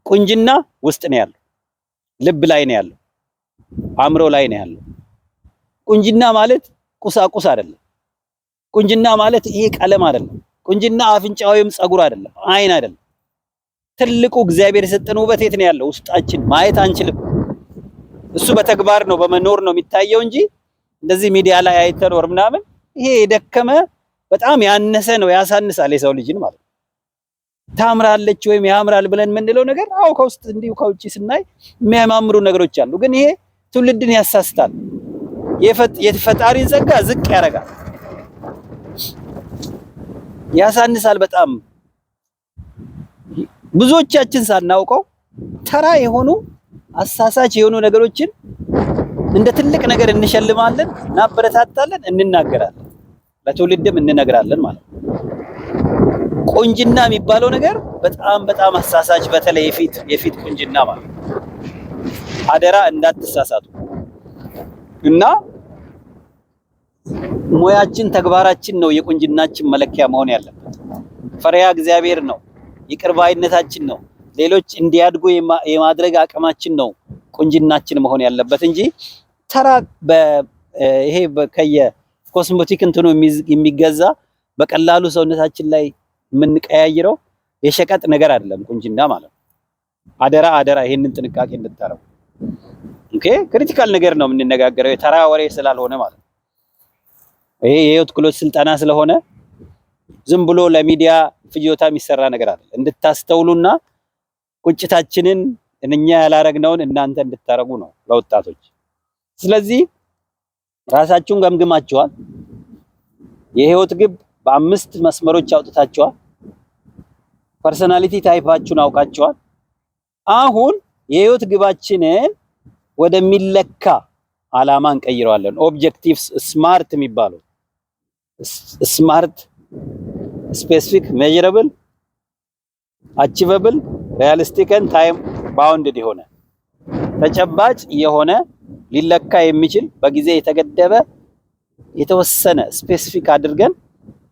ቁንጅና ውስጥ ነው ያለው፣ ልብ ላይ ነው ያለው፣ አእምሮ ላይ ነው ያለው። ቁንጅና ማለት ቁሳቁስ አይደለም። ቁንጅና ማለት ይሄ ቀለም አይደለም። ቁንጅና አፍንጫ ወይም ፀጉር አይደለም፣ አይን አይደለም። ትልቁ እግዚአብሔር የሰጠን ውበት የት ነው ያለው? ውስጣችን። ማየት አንችልም። እሱ በተግባር ነው በመኖር ነው የሚታየው እንጂ እንደዚህ ሚዲያ ላይ አይተን ወር ምናምን ይሄ የደከመ በጣም ያነሰ ነው፣ ያሳንሳል የሰው ልጅን ማለት ነው። ታምራለች ወይም ያምራል ብለን የምንለው ነገር አው ከውስጥ እንዲሁ ከውጪ ስናይ የሚያማምሩ ነገሮች አሉ። ግን ይሄ ትውልድን ያሳስታል። የፈጣሪን ጸጋ ዝቅ ያደርጋል፣ ያሳንሳል። በጣም ብዙዎቻችን ሳናውቀው ተራ የሆኑ አሳሳች የሆኑ ነገሮችን እንደ ትልቅ ነገር እንሸልማለን፣ እናበረታታለን፣ እንናገራለን፣ ለትውልድም እንነግራለን ማለት ነው። ቁንጅና የሚባለው ነገር በጣም አሳሳች፣ በተለይ የፊት ቁንጅና ማለት ነው። አደራ እንዳትሳሳቱ እና ሙያችን ተግባራችን ነው የቁንጅናችን መለኪያ መሆን ያለበት። ፈሪሃ እግዚአብሔር ነው፣ ይቅር ባይነታችን ነው፣ ሌሎች እንዲያድጉ የማድረግ አቅማችን ነው ቁንጅናችን መሆን ያለበት እንጂ ተራ ይሄ ከየኮስሞቲክ እንትኑ የሚገዛ በቀላሉ ሰውነታችን ላይ የምንቀያይረው የሸቀጥ ነገር አይደለም ቁንጅና ማለት ነው። አደራ ይሄንን ጥንቃቄ እንድታረጉ። ኦኬ፣ ክሪቲካል ነገር ነው የምንነጋገረው የተራ ወሬ ስላልሆነ ማለት ነው። ይሄ የህይወት ክህሎት ስልጠና ስለሆነ ዝም ብሎ ለሚዲያ ፍጆታ የሚሰራ ነገር አይደለም። እንድታስተውሉና ቁጭታችንን እኛ ያላረግነውን እናንተ እንድታረጉ ነው ለወጣቶች። ስለዚህ ራሳችሁን ገምግማችኋል። የህይወት ግብ በአምስት መስመሮች አውጥታችኋል። ፐርሰናሊቲ ታይፓችሁን አውቃችኋል። አሁን የህይወት ግባችንን ወደሚለካ ዓላማ እንቀይረዋለን። ኦብጀክቲቭስ ስማርት የሚባለው ስማርት፣ ስፔሲፊክ፣ ሜዥረብል፣ አቺቨብል፣ ሪያሊስቲክ ኤንድ ታይም ባውንድድ የሆነ ተጨባጭ የሆነ ሊለካ የሚችል በጊዜ የተገደበ የተወሰነ ስፔሲፊክ አድርገን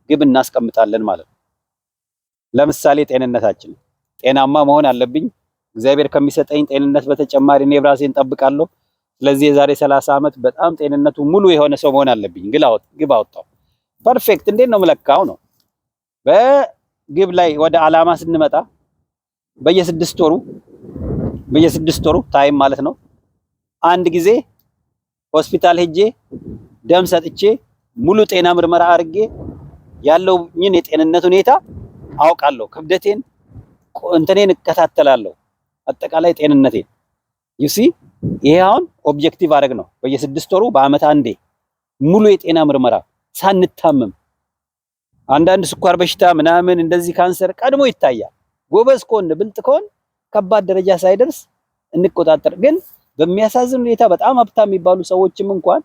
ግብ እናስቀምጣለን ማለት ነው። ለምሳሌ ጤንነታችን ጤናማ መሆን አለብኝ። እግዚአብሔር ከሚሰጠኝ ጤንነት በተጨማሪ እኔ ራሴን እንጠብቃለሁ። ስለዚህ የዛሬ 30 ዓመት በጣም ጤንነቱ ሙሉ የሆነ ሰው መሆን አለብኝ። ግብ አወጣው። ፐርፌክት። እንዴት ነው መለካው ነው? በግብ ላይ ወደ ዓላማ ስንመጣ በየስድስት ወሩ ታይም ማለት ነው አንድ ጊዜ ሆስፒታል ሄጄ ደም ሰጥቼ ሙሉ ጤና ምርመራ አድርጌ ያለውኝን የጤንነት ሁኔታ አውቃለሁ። ክብደቴን እንትኔን እከታተላለሁ፣ አጠቃላይ ጤንነቴን ዩሲ። ይሄ አሁን ኦብጀክቲቭ አደረግ ነው። በየስድስት ወሩ በአመት አንዴ ሙሉ የጤና ምርመራ ሳንታመም። አንዳንድ ስኳር በሽታ ምናምን እንደዚህ ካንሰር ቀድሞ ይታያል። ጎበዝ ከሆነ ብልጥ ከሆነ ከባድ ደረጃ ሳይደርስ እንቆጣጠር። ግን በሚያሳዝን ሁኔታ በጣም ሀብታም የሚባሉ ሰዎችም እንኳን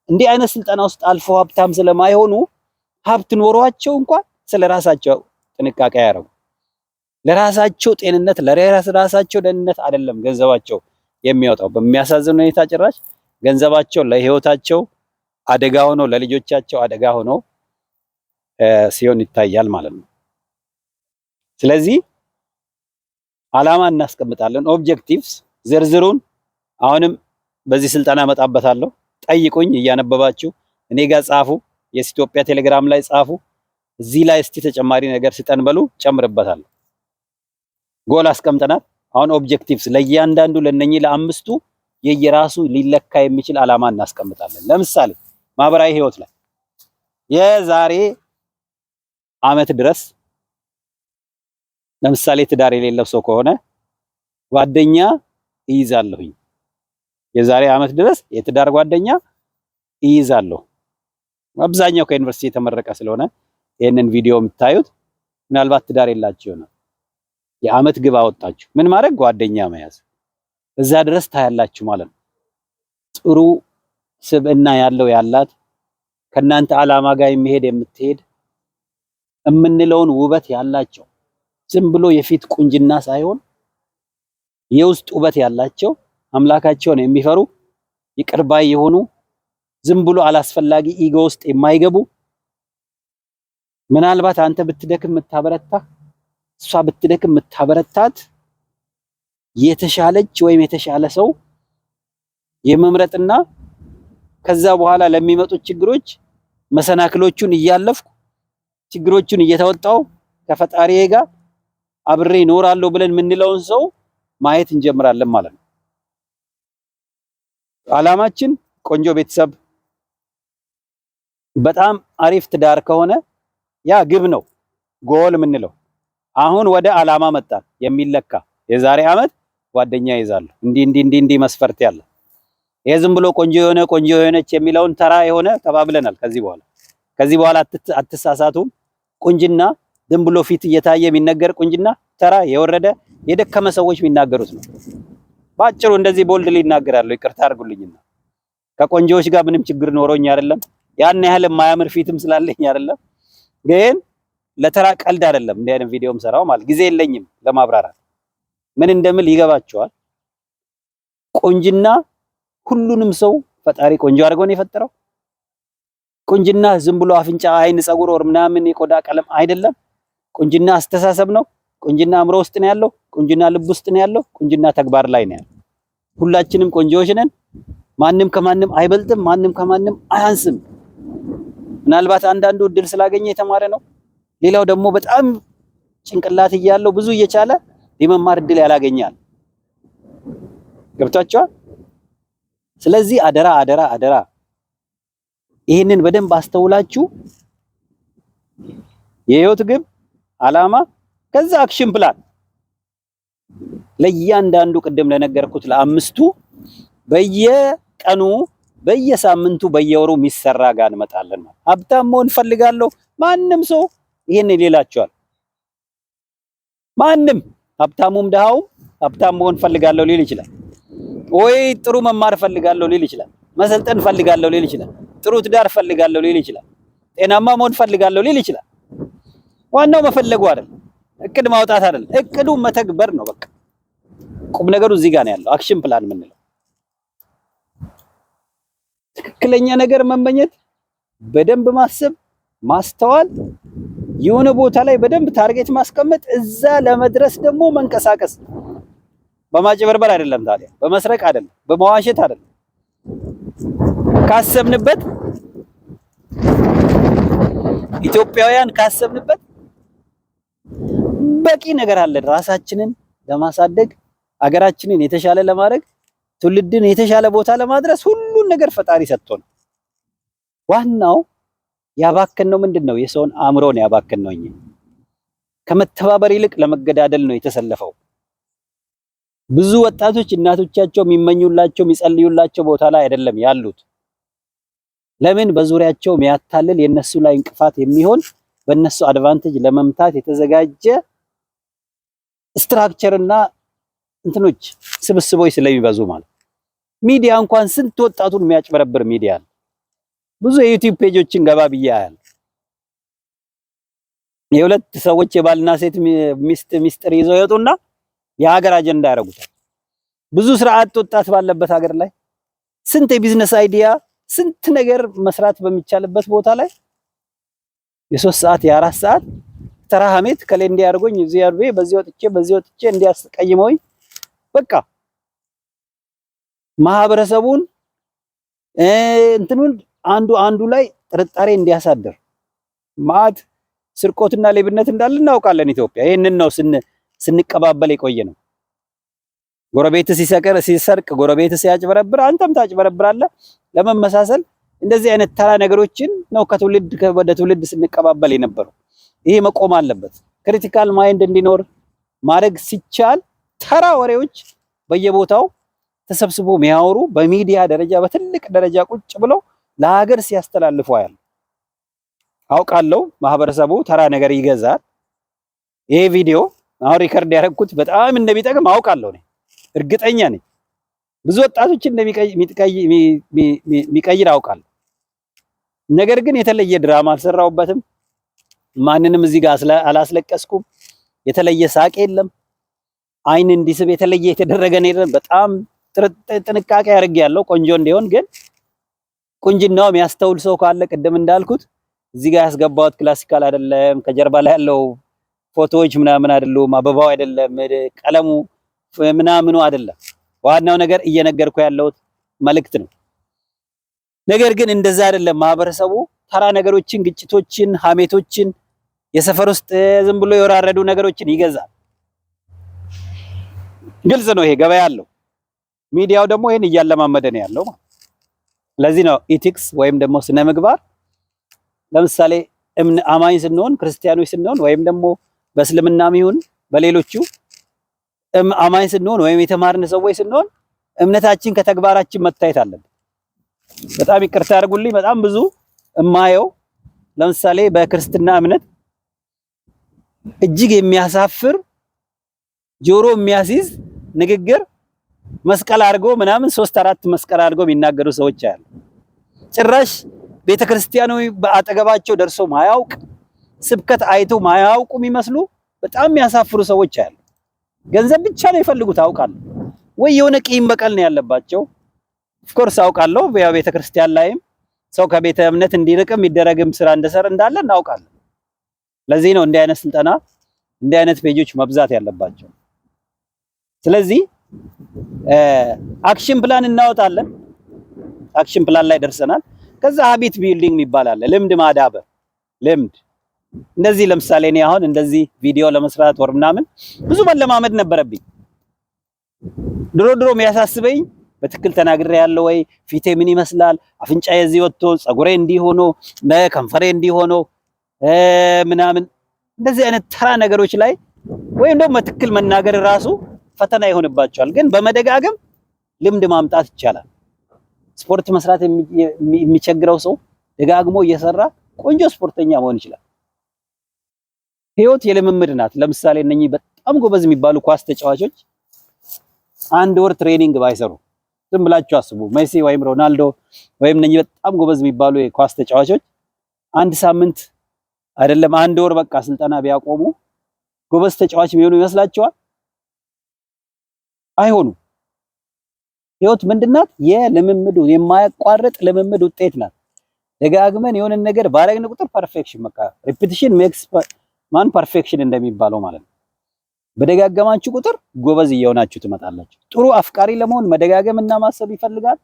እንዲህ አይነት ስልጠና ውስጥ አልፈው ሀብታም ስለማይሆኑ ሀብት ኖሯቸው እንኳን ስለራሳቸው ጥንቃቄ ያደርጉ። ለራሳቸው ጤንነት ለራሳቸው ደህንነት አይደለም ገንዘባቸው የሚያወጣው። በሚያሳዝን ሁኔታ ጭራሽ ገንዘባቸው ለህይወታቸው አደጋ ሆኖ ለልጆቻቸው አደጋ ሆኖ ሲሆን ይታያል ማለት ነው። ስለዚህ ዓላማ እናስቀምጣለን። ኦብጀክቲቭስ ዝርዝሩን አሁንም በዚህ ስልጠና መጣበታለሁ። ጠይቁኝ፣ እያነበባችሁ እኔ ጋር ጻፉ። የኢትዮጵያ ቴሌግራም ላይ ጻፉ። እዚህ ላይ እስቲ ተጨማሪ ነገር ስጠን በሉ፣ ጨምርበታለሁ። ጎል አስቀምጠናል። አሁን ኦብጀክቲቭስ ለእያንዳንዱ ለነኚህ ለአምስቱ የየራሱ ሊለካ የሚችል ዓላማ እናስቀምጣለን። ለምሳሌ ማህበራዊ ህይወት ላይ የዛሬ አመት ድረስ ለምሳሌ ትዳር የሌለው ሰው ከሆነ ጓደኛ ይይዛለሁኝ። የዛሬ አመት ድረስ የትዳር ጓደኛ ይይዛለሁ። አብዛኛው ከዩኒቨርሲቲ የተመረቀ ስለሆነ ይሄንን ቪዲዮ የምታዩት ምናልባት ትዳር የላችሁ ይሆናል። የአመት ግብ አወጣችሁ ምን ማድረግ? ጓደኛ መያዝ። እዛ ድረስ ታያላችሁ ማለት ነው። ጥሩ ስብዕና ያላት ከናንተ ዓላማ ጋር የሚሄድ የምትሄድ የምንለውን ውበት ያላቸው ዝም ብሎ የፊት ቁንጅና ሳይሆን የውስጥ ውበት ያላቸው አምላካቸውን የሚፈሩ ይቅር ባይ የሆኑ ዝም ብሎ አላስፈላጊ ኢጎ ውስጥ የማይገቡ ምናልባት አንተ ብትደክም የምታበረታ እሷ ብትደክም የምታበረታት የተሻለች ወይም የተሻለ ሰው የመምረጥና ከዛ በኋላ ለሚመጡት ችግሮች መሰናክሎቹን እያለፍኩ ችግሮቹን እየተወጣው ከፈጣሪዬ ጋር አብሬ እኖራለሁ ብለን የምንለውን ሰው ማየት እንጀምራለን ማለት ነው። ዓላማችን ቆንጆ ቤተሰብ፣ በጣም አሪፍ ትዳር ከሆነ ያ ግብ ነው፣ ጎል የምንለው። አሁን ወደ ዓላማ መጣን። የሚለካ የዛሬ አመት ጓደኛ ይዛለሁ እንዲህ መስፈርት ያለ ይሄ ዝም ብሎ ቆንጆ የሆነች የሚለውን ተራ የሆነ ተባብለናል። ከዚህ በኋላ አትሳሳቱም። ቁንጅና ዝም ብሎ ፊት እየታየ የሚነገር ቁንጅና ተራ የወረደ የደከመ ሰዎች የሚናገሩት ነው። ባጭሩ እንደዚህ ቦልድ ሊናገራለሁ። ይቅርታ አድርጉልኝና ከቆንጆዎች ጋር ምንም ችግር ኖሮኝ አይደለም። ያን ያህል የማያምር ፊትም ስላለኝ አይደለም። ግን ለተራ ቀልድ አይደለም እንዲህ አይነት ቪዲዮም ሰራው ማለት ጊዜ የለኝም ለማብራራት። ምን እንደምል ይገባቸዋል። ቁንጅና ሁሉንም ሰው ፈጣሪ ቆንጆ አድርጎ ነው የፈጠረው። ቁንጅና ዝም ብሎ አፍንጫ፣ አይን፣ ፀጉር ወር ምናምን የቆዳ ቀለም አይደለም። ቁንጅና አስተሳሰብ ነው። ቁንጅና አእምሮ ውስጥ ነው ያለው። ቁንጅና ልብ ውስጥ ነው ያለው። ቁንጅና ተግባር ላይ ነው ያለው። ሁላችንም ቆንጆዎች ነን። ማንም ከማንም አይበልጥም። ማንም ከማንም አያንስም። ምናልባት አንዳንዱ እድል ስላገኘ የተማረ ነው። ሌላው ደግሞ በጣም ጭንቅላት እያለው ብዙ እየቻለ የመማር እድል ያላገኛል። ገብቷቸዋል። ስለዚህ አደራ አደራ አደራ ይህንን በደንብ አስተውላችሁ የህይወት ግብ አላማ፣ ከዛ አክሽን ፕላን ለእያንዳንዱ ቅድም ለነገርኩት ለአምስቱ በየቀኑ በየሳምንቱ በየወሩ የሚሰራ ጋር እንመጣለን። ሀብታም መሆን ፈልጋለሁ ማንም ሰው ይሄን ይላቸዋል። ማንም ሀብታሙም ደሃውም ሀብታም መሆን ፈልጋለሁ ሊል ይችላል። ወይ ጥሩ መማር ፈልጋለሁ ሊል ይችላል። መሰልጠን ፈልጋለሁ ሊል ይችላል። ጥሩ ትዳር ፈልጋለሁ ሊል ይችላል። ጤናማ መሆን ፈልጋለሁ ሊል ይችላል። ዋናው መፈለጉ አይደል፣ እቅድ ማውጣት አይደል፣ እቅዱ መተግበር ነው። በቃ ቁም ነገሩ እዚህ ጋር ነው ያለው። አክሽን ፕላን የምንለው ትክክለኛ ነገር መመኘት፣ በደንብ ማሰብ፣ ማስተዋል፣ የሆነ ቦታ ላይ በደንብ ታርጌት ማስቀመጥ፣ እዛ ለመድረስ ደግሞ መንቀሳቀስ። በማጭበርበር አይደለም ታዲያ፣ በመስረቅ አይደለም፣ በመዋሸት አይደለም። ካሰብንበት ኢትዮጵያውያን ካሰብንበት በቂ ነገር አለ። ራሳችንን ለማሳደግ አገራችንን የተሻለ ለማድረግ ትውልድን የተሻለ ቦታ ለማድረስ ሁሉን ነገር ፈጣሪ ሰጥቶን፣ ዋናው ያባከነው ምንድነው? የሰውን አእምሮ ነው ያባከነው። እኛ ከመተባበር ይልቅ ለመገዳደል ነው የተሰለፈው። ብዙ ወጣቶች እናቶቻቸው የሚመኙላቸው የሚጸልዩላቸው ቦታ ላይ አይደለም ያሉት። ለምን? በዙሪያቸው የሚያታልል የነሱ ላይ እንቅፋት የሚሆን በእነሱ አድቫንቴጅ ለመምታት የተዘጋጀ ስትራክቸርና እንትኖች ስብስቦች ስለሚበዙ ማለት። ሚዲያ እንኳን ስንት ወጣቱን የሚያጭበረብር ሚዲያ አለ። ብዙ የዩቲዩብ ፔጆችን ገባ ብያያል። የሁለት ሰዎች የባልና ሴት ሚስጥር ይዘው ይወጡና የሀገር አጀንዳ ያደርጉታል። ብዙ ስራ አጥ ወጣት ባለበት ሀገር ላይ ስንት የቢዝነስ አይዲያ ስንት ነገር መስራት በሚቻልበት ቦታ ላይ የ3 ሰዓት የ4 ሰዓት ተራ ሀሜት ከሌ እንዲያርጎኝ እዚህ ያርቤ በዚህ ወጥቼ እንዲያስቀይመውኝ በቃ ማህበረሰቡን እንትኑን አንዱ ላይ ጥርጣሬ እንዲያሳድር ማት ስርቆትና ሌብነት እንዳለ እናውቃለን። ኢትዮጵያ ይሄንን ነው ስንቀባበል የቆየ ነው። ጎረቤት ሲሰርቅ ጎረቤት ሲያጭበረብር አንተም ታጭበረብራለህ ለመመሳሰል እንደዚህ አይነት ተራ ነገሮችን ነው ከትውልድ ወደ ትውልድ ስንቀባበል የነበረው። ይሄ መቆም አለበት። ክሪቲካል ማይንድ እንዲኖር ማድረግ ሲቻል ተራ ወሬዎች በየቦታው ተሰብስቦ የሚያወሩ በሚዲያ ደረጃ በትልቅ ደረጃ ቁጭ ብለው ለሀገር ሲያስተላልፉ ያለ አውቃለሁ። ማህበረሰቡ ተራ ነገር ይገዛል። ይሄ ቪዲዮ አሁን ሪከርድ ያደረኩት በጣም እንደሚጠቅም አውቃለሁ ነኝ፣ እርግጠኛ ነኝ። ብዙ ወጣቶች እንደሚቀይር አውቃለሁ። ነገር ግን የተለየ ድራማ አልሰራሁበትም። ማንንም እዚህ ጋር አላስለቀስኩም። የተለየ ሳቅ የለም። አይን እንዲስብ የተለየ የተደረገ ነው። በጣም ጥንቃቄ አድርጌያለሁ ቆንጆ እንዲሆን። ግን ቁንጅናው የሚያስተውል ሰው ካለ ቅድም እንዳልኩት እዚህ ጋር ያስገባሁት ክላሲካል አይደለም። ከጀርባ ላይ ያለው ፎቶዎች ምናምን አይደሉም። አበባው አይደለም፣ ቀለሙ ምናምኑ አይደለም። ዋናው ነገር እየነገርኩ ያለሁት መልእክት ነው። ነገር ግን እንደዛ አይደለም። ማህበረሰቡ ተራ ነገሮችን፣ ግጭቶችን፣ ሀሜቶችን፣ የሰፈር ውስጥ ዝም ብሎ የወራረዱ ነገሮችን ይገዛል። ግልጽ ነው። ይሄ ገበያ አለው። ሚዲያው ደግሞ ይሄን እያለማመደ ነው ያለው ማለት። ለዚህ ነው ኢቲክስ ወይም ደግሞ ስነ ምግባር ለምሳሌ አማኝ ስንሆን ክርስቲያኖች ስንሆን ወይም ደግሞ በእስልምናም ይሁን በሌሎቹ አማኝ ስንሆን ወይም የተማርን ሰዎች ስንሆን እምነታችን ከተግባራችን መታየት አለበት። በጣም ይቅርታ ያድርጉልኝ። በጣም ብዙ እማየው ለምሳሌ በክርስትና እምነት እጅግ የሚያሳፍር ጆሮ የሚያስይዝ ንግግር መስቀል አድርጎ ምናምን 3-4 መስቀል አድርጎ የሚናገሩ ሰዎች አሉ። ጭራሽ ቤተክርስቲያኑ በአጠገባቸው ደርሶ ማያውቅ ስብከት አይቶ ማያውቁ የሚመስሉ በጣም የሚያሳፍሩ ሰዎች አሉ። ገንዘብ ብቻ ነው ይፈልጉት አውቃለሁ። ወይ የሆነ ቂም በቀል ነው ያለባቸው። ኦፍኮርስ አውቃለሁ። ያው ቤተክርስቲያን ላይም ሰው ከቤተ እምነት እንዲርቅም ይደረግም ስራ እንደሰር እንዳለ እናውቃለን። ለዚህ ነው እንዲህ አይነት ስልጠና እንዲህ አይነት ፔጆች መብዛት ያለባቸው። ስለዚህ አክሽን ፕላን እናወጣለን። አክሽን ፕላን ላይ ደርሰናል። ከዛ ሀቢት ቢልዲንግ ይባላል፣ ልምድ ማዳበር። ልምድ እንደዚህ ለምሳሌ እኔ አሁን እንደዚህ ቪዲዮ ለመስራት ወር ምናምን ብዙ መለማመድ ነበረብኝ። ድሮ የሚያሳስበኝ በትክክል ተናግሬ ያለው ወይ ፊቴ ምን ይመስላል፣ አፍንጫዬ እዚህ ወጥቶ ፀጉሬ እንዲህ ሆኖ ከንፈሬ እንዲህ ሆኖ ምናምን እንደዚህ አይነት ተራ ነገሮች ላይ ወይም ደግሞ በትክክል መናገር ራሱ ፈተና ይሆንባቸዋል። ግን በመደጋገም ልምድ ማምጣት ይቻላል። ስፖርት መስራት የሚቸግረው ሰው ደጋግሞ እየሰራ ቆንጆ ስፖርተኛ መሆን ይችላል። ህይወት የልምምድ ናት። ለምሳሌ እነኚህ በጣም ጎበዝ የሚባሉ ኳስ ተጫዋቾች 1 ወር ትሬኒንግ ባይሰሩ ዝም ብላችሁ አስቡ። ሜሲ ወይም ሮናልዶ ወይም እነኚህ በጣም ጎበዝ የሚባሉ የኳስ ተጫዋቾች 1 ሳምንት አይደለም 1 ወር በቃ ስልጠና ቢያቆሙ ጎበዝ ተጫዋች የሚሆኑ ይመስላችኋል? አይሆኑም። ህይወት ምንድናት? የልምምዱ የማያቋርጥ ልምምድ ውጤት ናት። ደጋግመን የሆነ ነገር ባረግን ቁጥር ፐርፌክሽን በቃ ሪፒቲሽን ሜክስ ማን ፐርፌክሽን እንደሚባለው ማለት ነው። በደጋገማችሁ ቁጥር ጎበዝ እየሆናችሁ ትመጣላችሁ። ጥሩ አፍቃሪ ለመሆን መደጋገም እና ማሰብ ይፈልጋል።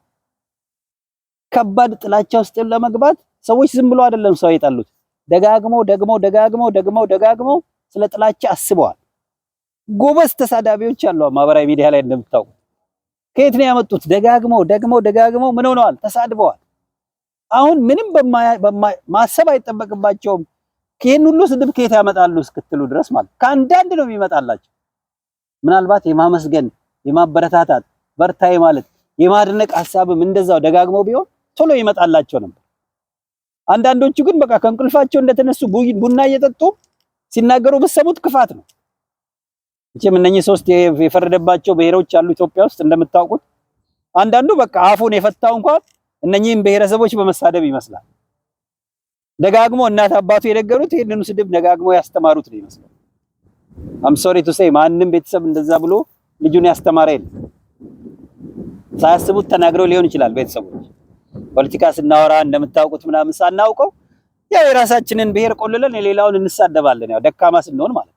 ከባድ ጥላቻ ውስጥ ለመግባት ሰዎች ዝም ብሎ አይደለም ሰው የጠሉት፣ ደጋግመው ስለ ጥላቻ አስበዋል። ጎበዝ ተሳዳቢዎች አሉ ማህበራዊ ሚዲያ ላይ እንደምታውቁት። ከየት ነው ያመጡት? ደጋግመው ምን ሆነዋል? ተሳድበዋል። አሁን ምንም ማሰብ አይጠበቅባቸውም። ይሄን ሁሉ ስድብ ከየት ያመጣሉ እስክትሉ ድረስ ማለት ከአንዳንድ ነው የሚመጣላቸው። ምናልባት የማመስገን የማበረታታት በርታይ ማለት የማድነቅ ሐሳብም እንደዛው ደጋግመው ቢሆን ቶሎ ይመጣላቸው ነበር። አንዳንዶቹ ግን በቃ ከእንቅልፋቸው እንደተነሱ ቡና እየጠጡ ሲናገሩ በሰሙት ክፋት ነው። እቺም እነኚህ 3 የፈረደባቸው ብሔሮች አሉ ኢትዮጵያ ውስጥ እንደምታውቁት። አንዳንዱ በቃ አፉን የፈታው እንኳን እነኚህን ብሔረሰቦች በመሳደብ ይመስላል። ደጋግሞ እናት አባቱ የነገሩት ይሄንኑ ስድብ ደጋግሞ ያስተማሩት ነው ይመስላል። አም ሶሪ ቱ ሴይ ማንንም ቤተሰብ እንደዛ ብሎ ልጁን ያስተማረ የለም። ሳያስቡት ተናግረው ሊሆን ይችላል። ቤተሰቦች ፖለቲካ ስናወራ እንደምታውቁት ምናምን ሳናውቀው ያው የራሳችንን ብሔር ቆልለን የሌላውን እንሳደባለን። ያው ደካማ ስንሆን ማለት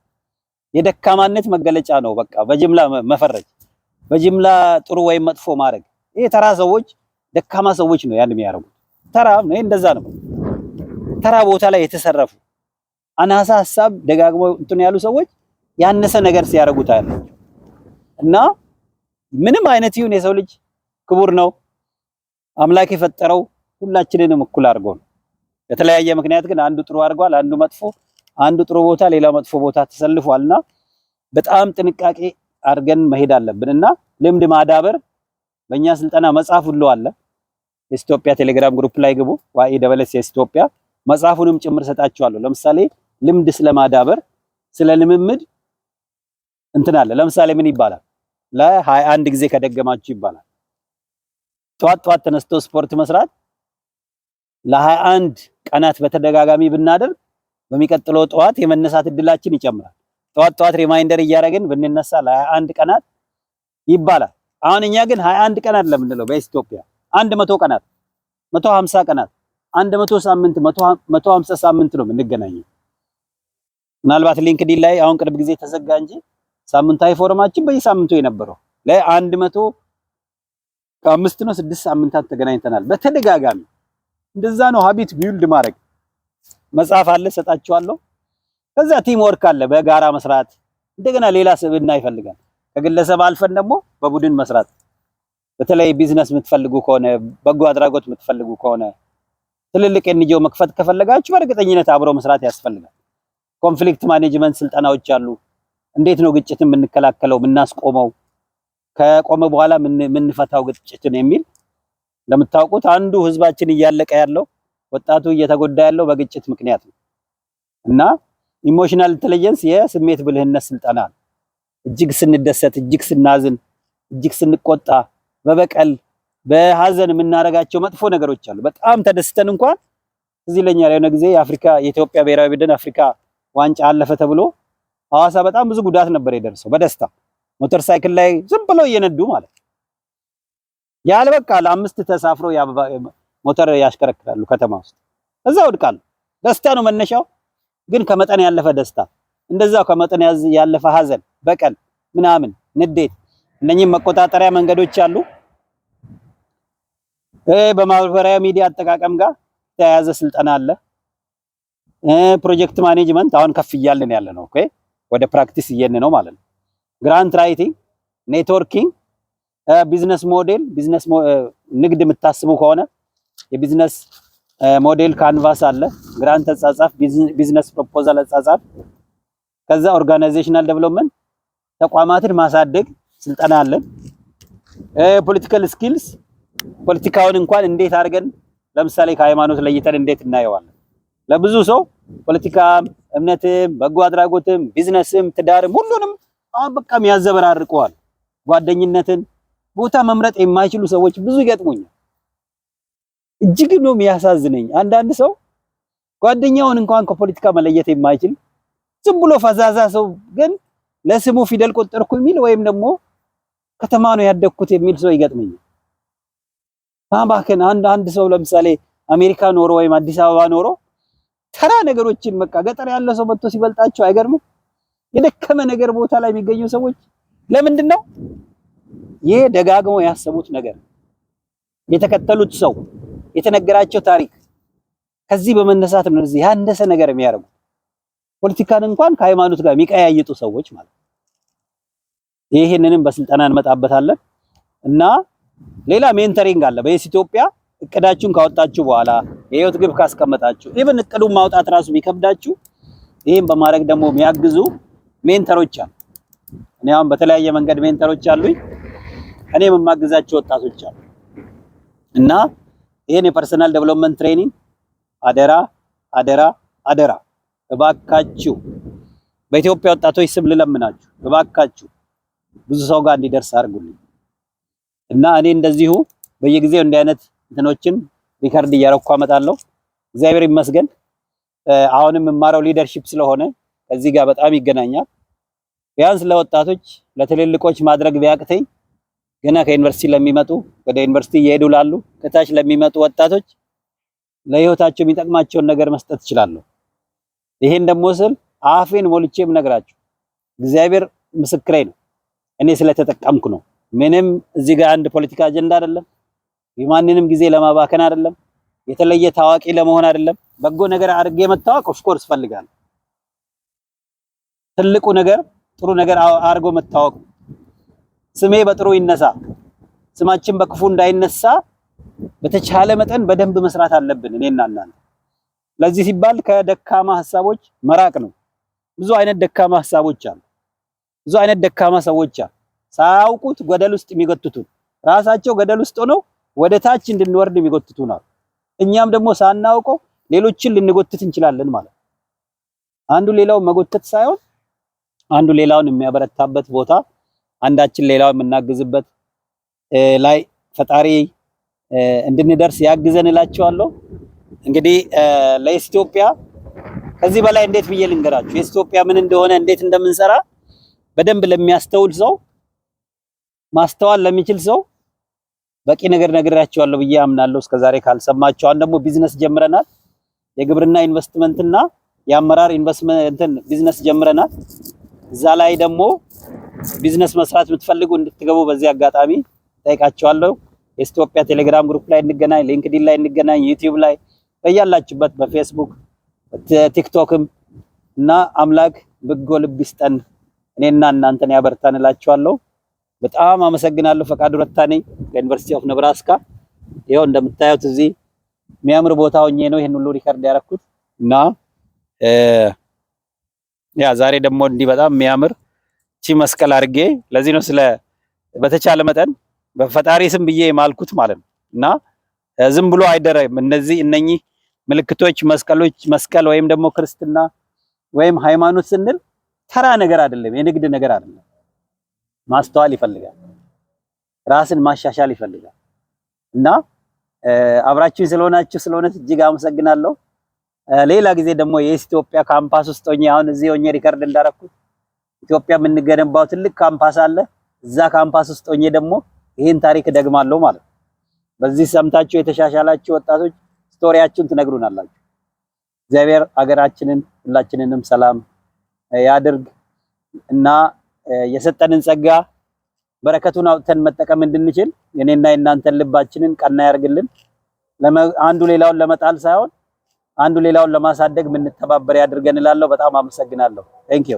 የደካማነት መገለጫ ነው። በቃ በጅምላ መፈረጅ፣ በጅምላ ጥሩ ወይም መጥፎ ማድረግ። ይሄ ተራ ሰዎች ደካማ ሰዎች ነው ያን የሚያደርጉት። ተራ ነው እንደዛ ነው። ተራ ቦታ ላይ የተሰረፉ አናሳ ሐሳብ ደጋግመው እንትን ያሉ ሰዎች ያነሰ ነገር ሲያደርጉት አይደለም። እና ምንም አይነት ይሁን የሰው ልጅ ክቡር ነው። አምላክ የፈጠረው ሁላችንንም እኩል አድርጎ ነው። በተለያየ ምክንያት ግን አንዱ ጥሩ አድርጓል፣ አንዱ መጥፎ፣ አንዱ ጥሩ ቦታ ሌላ መጥፎ ቦታ ተሰልፏልና በጣም ጥንቃቄ አድርገን መሄድ አለብንና ልምድ ማዳበር በእኛ ስልጠና መጽሐፍ ሁሉ አለ። የኢትዮጵያ ቴሌግራም ግሩፕ ላይ ግቡ። ዋኢደበለስ የኢትዮጵያ መጽሐፉንም ጭምር ሰጣችኋለሁ። ለምሳሌ ልምድ ስለማዳበር ስለ ልምምድ እንትን አለ። ለምሳሌ ምን ይባላል? ለ21 ጊዜ ከደገማችሁ ይባላል። ጧት ተነስቶ ስፖርት መስራት ለ21 ቀናት በተደጋጋሚ ብናደርግ በሚቀጥለው ጧት የመነሳት እድላችን ይጨምራል። ጧት ሪማይንደር እያደረግን ብንነሳ ለ21 ቀናት ይባላል። አሁን እኛ ግን 21 ቀናት ለምንድነው በኢትዮጵያ 100 ቀናት 150 ቀናት 100 ሳምንት 150 ሳምንት ነው የምንገናኘው። ምናልባት ሊንክዲን ላይ አሁን ቅርብ ጊዜ ተዘጋ እንጂ ሳምንታዊ ፎርማችን በየሳምንቱ የነበረው ለ105 ነው 6 ሳምንታት ተገናኝተናል በተደጋጋሚ። እንደዛ ነው ሀቢት ቢልድ ማድረግ። መጽሐፍ አለ ሰጣችኋለሁ። ከዛ ቲም ወርክ አለ በጋራ መስራት። እንደገና ሌላ ስብዕና ይፈልጋል። ከግለሰብ አልፈን ደግሞ በቡድን መስራት። በተለይ ቢዝነስ የምትፈልጉ ከሆነ በጎ አድራጎት የምትፈልጉ ከሆነ ትልልቅ ኤንጂኦ መክፈት ከፈለጋችሁ በእርግጠኝነት አብሮ መስራት ያስፈልጋል። ኮንፍሊክት ማኔጅመንት ስልጠናዎች አሉ። እንዴት ነው ግጭትን የምንከላከለው የምናስቆመው? ከቆመ በኋላ ምን ፈታው ግጭት ነው የሚል እንደምታውቁት አንዱ ህዝባችን እያለቀ ያለው ወጣቱ እየተጎዳ ያለው በግጭት ምክንያት ነው እና ኢሞሽናል ኢንተለጀንስ የስሜት ብልህነት ስልጠና እጅግ ስንደሰት እጅግ ስናዝን እጅግ ስንቆጣ በበቀል በሐዘን የምናረጋቸው መጥፎ ነገሮች አሉ በጣም ተደስተን እንኳን እዚህ ለኛል የሆነ ጊዜ የኢትዮጵያ ብሔራዊ ቡድን አፍሪካ ዋንጫ አለፈ ተብሎ ሐዋሳ በጣም ብዙ ጉዳት ነበር የደረሰው በደስታ ሞተር ሳይክል ላይ ዝም ብለው እየነዱ ማለት ያለ በቃ ለአምስት ተሳፍረው ሞተር ያሽከረክራሉ ከተማ ውስጥ እዛው ወድቃሉ ደስታ ነው መነሻው ግን ከመጠን ያለፈ ደስታ እንደዛው ከመጠን ያለፈ ሐዘን በቀል ምናምን ንዴት እነኚህ መቆጣጠሪያ መንገዶች አሉ በማህበራዊ ሚዲያ አጠቃቀም ጋር ተያያዘ ስልጠና አለ ፕሮጀክት ማኔጅመንት አሁን ከፍ እያልን ያለ ነው ኦኬ ወደ ፕራክቲስ እየን ነው ማለት ነው ግራንት ራይቲንግ ኔትወርኪንግ ቢዝነስ ሞዴል ንግድ የምታስቡ ከሆነ የቢዝነስ ሞዴል ካንቫስ አለ ግራንት አጻጻፍ ቢዝነስ ፕሮፖዛል አጻጻፍ ከዛ ኦርጋናይዜሽናል ዴቨሎፕመንት ተቋማትን ማሳደግ ስልጠና አለ ፖለቲካል ስኪልስ ፖለቲካውን እንኳን እንዴት አድርገን ለምሳሌ ከሃይማኖት ለይተን እንዴት እናየዋለን ለብዙ ሰው ፖለቲካም እምነትም በጎ አድራጎትም ቢዝነስም ትዳርም ሁሉንም አሁን በቃ የሚያዘበራርቀዋል ጓደኝነትን ቦታ መምረጥ የማይችሉ ሰዎች ብዙ ይገጥሙኛል እጅግ ነው የሚያሳዝነኝ አንዳንድ ሰው ጓደኛውን እንኳን ከፖለቲካ መለየት የማይችል ዝም ብሎ ፈዛዛ ሰው ግን ለስሙ ፊደል ቆጠርኩ የሚል ወይም ደግሞ ከተማ ነው ያደግኩት የሚል ሰው ይገጥመኛል ታባከን አንድ ሰው ለምሳሌ አሜሪካ ኖሮ ወይም አዲስ አበባ ኖሮ ተራ ነገሮችን በቃ ገጠር ያለ ሰው መጥቶ ሲበልጣቸው አይገርምም የደከመ ነገር ቦታ ላይ የሚገኙ ሰዎች ለምንድን ነው ይሄ ደጋግመው ያሰቡት ነገር የተከተሉት ሰው የተነገራቸው ታሪክ ከዚህ በመነሳት ነው እዚህ ያንደሰ ነገር የሚያደርጉ ፖለቲካን እንኳን ከሃይማኖት ጋር የሚቀያይጡ ሰዎች ማለት ይሄንንም በስልጠና እንመጣበታለን እና ሌላ ሜንተሪንግ አለ በኢትዮጵያ እቅዳችሁን ካወጣችሁ በኋላ የህይወት ግብ ካስቀመጣችሁ ኢቭን እቅዱን ማውጣት ራሱ ቢከብዳችሁ ይሄን በማድረግ ደግሞ የሚያግዙ ሜንተሮች አሉ እኔ አሁን በተለያየ መንገድ ሜንተሮች አሉኝ እኔ የማግዛቸው ወጣቶች አሉ እና ይሄን የፐርሰናል ዴቨሎፕመንት ትሬኒንግ አደራ እባካችሁ በኢትዮጵያ ወጣቶች ስም ልለምናችሁ እባካችሁ ብዙ ሰው ጋር እንዲደርስ አድርጉልኝ እና እኔ እንደዚሁ በየጊዜው እንዲህ አይነት እንትኖችን ሪከርድ እያረኩ አመጣለሁ እግዚአብሔር ይመስገን አሁንም የማረው ሊደርሺፕ ስለሆነ ከዚህ ጋር በጣም ይገናኛል ቢያንስ ለወጣቶች ለትልልቆች ማድረግ ቢያቅተኝ ገና ከዩኒቨርሲቲ ለሚመጡ ወደ ዩኒቨርሲቲ እየሄዱ ላሉ ከታች ለሚመጡ ወጣቶች ለህይወታቸው የሚጠቅማቸውን ነገር መስጠት እችላለሁ ይሄን ደግሞ ስል አፌን ሞልቼም ነግራችሁ እግዚአብሔር ምስክሬ ነው እኔ ስለተጠቀምኩ ነው ምንም እዚህ ጋር አንድ ፖለቲካ አጀንዳ አይደለም የማንንም ጊዜ ለማባከን አይደለም የተለየ ታዋቂ ለመሆን አይደለም በጎ ነገር አድርጌ መታወቅ ኦፍ ኮርስ ፈልጋለሁ ትልቁ ነገር ጥሩ ነገር አድርጎ መታወቅ ስሜ በጥሩ ይነሳ ስማችን በክፉ እንዳይነሳ በተቻለ መጠን በደንብ መስራት አለብን እኔና እናንተ ለዚህ ሲባል ከደካማ ሐሳቦች መራቅ ነው ብዙ አይነት ደካማ ሐሳቦች አሉ ብዙ አይነት ደካማ ሰዎች አሉ ሳያውቁት ገደል ውስጥ የሚጎትቱን ራሳቸው ገደል ውስጥ ሆነው ወደ ታች እንድንወርድ የሚጎትቱናል እኛም ደግሞ ሳናውቀው ሌሎችን ልንጎትት እንችላለን ማለት አንዱ ሌላው መጎተት ሳይሆን አንዱ ሌላውን የሚያበረታበት ቦታ አንዳችን ሌላው የምናግዝበት ላይ ፈጣሪ እንድንደርስ ያግዘን እላችኋለሁ እንግዲህ ለኢትዮጵያ ከዚህ በላይ እንዴት ብዬ ልንገራችሁ ኢትዮጵያ ምን እንደሆነ እንዴት እንደምንሰራ በደንብ ለሚያስተውል ሰው ማስተዋል ለሚችል ሰው በቂ ነገር ነግራችኋለሁ ብዬ አምናለሁ እስከዛሬ ካልሰማችሁ አሁን ደግሞ ቢዝነስ ጀምረናል የግብርና ኢንቨስትመንት እና የአመራር ኢንቨስትመንት ቢዝነስ ጀምረናል እዛ ላይ ደግሞ ቢዝነስ መስራት የምትፈልጉ እንድትገቡ በዚህ አጋጣሚ ጠይቃችኋለሁ የኢትዮጵያ ቴሌግራም ግሩፕ ላይ እንገናኝ ሊንክድኢን ላይ እንገናኝ ዩቲዩብ ላይ በያላችሁበት በፌስቡክ ቲክቶክም እና አምላክ በጎ ልብ ይስጠን እኔና እናንተን ያበርታን እላችኋለሁ በጣም አመሰግናለሁ ፈቃዱ ረታ ነኝ ከዩኒቨርሲቲ ኦፍ ነብራስካ ይሄው እንደምታዩት እዚህ የሚያምር ቦታ ሆኜ ነው ይሄን ሁሉ ሪከርድ ያደረኩት እና ያ ዛሬ ደግሞ እንዲህ በጣም የሚያምር መስቀል አድርጌ ለዚህ ነው ስለ በተቻለ መጠን በፈጣሪ ስም ብዬ የማልኩት ማለት ነው እና ዝም ብሎ አይደረም። እነኚህ ምልክቶች መስቀል ወይም ደግሞ ክርስትና ወይም ሃይማኖት ስንል ተራ ነገር አይደለም፣ የንግድ ነገር አይደለም። ማስተዋል ይፈልጋል፣ ራስን ማሻሻል ይፈልጋል እና አብራችሁኝ ስለሆነ እጅግ አመሰግናለሁ። ሌላ ጊዜ ደግሞ የኢትዮጵያ ካምፓስ ውስጥ ሆኜ አሁን እዚህ ሆኜ ሪከርድ እንዳደረኩት ኢትዮጵያ የምንገነባው ትልቅ ካምፓስ አለ። እዛ ካምፓስ ውስጥ ሆኜ ደግሞ ይሄን ታሪክ ደግማለሁ ማለት ነው። በዚህ ሰምታችሁ የተሻሻላችሁ ወጣቶች ስቶሪያችሁን ትነግሩናላችሁ። እግዚአብሔር ሀገራችንን ሁላችንንም ሰላም ያድርግ እና የሰጠንን ጸጋ በረከቱን አውጥተን መጠቀም እንድንችል የኔና የናንተን ልባችንን ቀና ያርግልን። አንዱ ሌላውን ለመጣል ሳይሆን አንዱ ሌላውን ለማሳደግ የምንተባበር ያድርገን እላለሁ። በጣም አመሰግናለሁ። ቴንክ ዩ